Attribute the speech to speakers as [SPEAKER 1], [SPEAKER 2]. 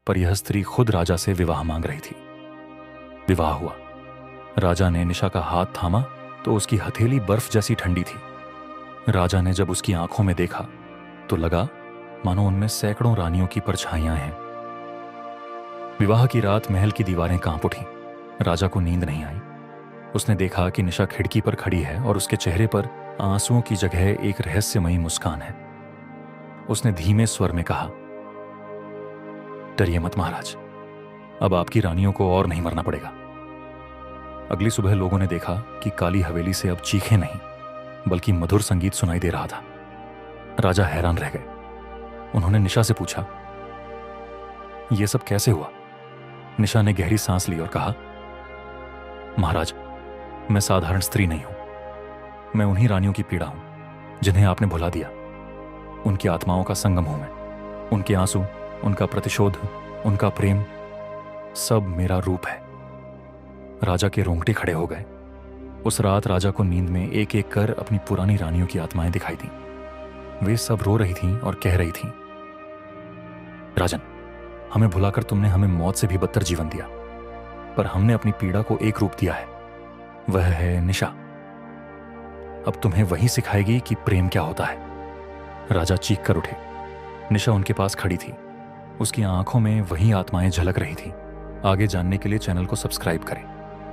[SPEAKER 1] पर यह स्त्री खुद राजा से विवाह मांग रही थी। विवाह हुआ। राजा ने निशा का हाथ थामा तो उसकी हथेली बर्फ जैसी ठंडी थी। राजा ने जब उसकी आंखों में देखा तो लगा मानो उनमें सैकड़ों रानियों की परछाइयां हैं। विवाह की रात महल की दीवारें कांप उठी। राजा को नींद नहीं आई। उसने देखा कि निशा खिड़की पर खड़ी है और उसके चेहरे पर आंसुओं की जगह एक रहस्यमयी मुस्कान है। उसने धीमे स्वर में कहा, डरिए मत महाराज, अब आपकी रानियों को और नहीं मरना पड़ेगा। अगली सुबह लोगों ने देखा कि काली हवेली से अब चीखें नहीं बल्कि मधुर संगीत सुनाई दे रहा था। राजा हैरान रह गए। उन्होंने निशा से पूछा, यह सब कैसे हुआ? निशा ने गहरी सांस ली और कहा, महाराज, मैं साधारण स्त्री नहीं हूं। मैं उन्हीं रानियों की पीड़ा हूं जिन्हें आपने भुला दिया। उनकी आत्माओं का संगम हूं मैं। उनके आंसू, उनका प्रतिशोध, उनका प्रेम, सब मेरा रूप है। राजा के रोंगटे खड़े हो गए। उस रात राजा को नींद में एक एक कर अपनी पुरानी रानियों की आत्माएं दिखाई दी। वे सब रो रही थीं और कह रही थीं, राजन, हमें भुलाकर तुमने हमें मौत से भी बदतर जीवन दिया, पर हमने अपनी पीड़ा को एक रूप दिया है, वह है निशा। अब तुम्हें वही सिखाएगी कि प्रेम क्या होता है। राजा चीख कर उठे। निशा उनके पास खड़ी थी। उसकी आंखों में वही आत्माएं झलक रही थी। आगे जानने के लिए चैनल को सब्सक्राइब करें।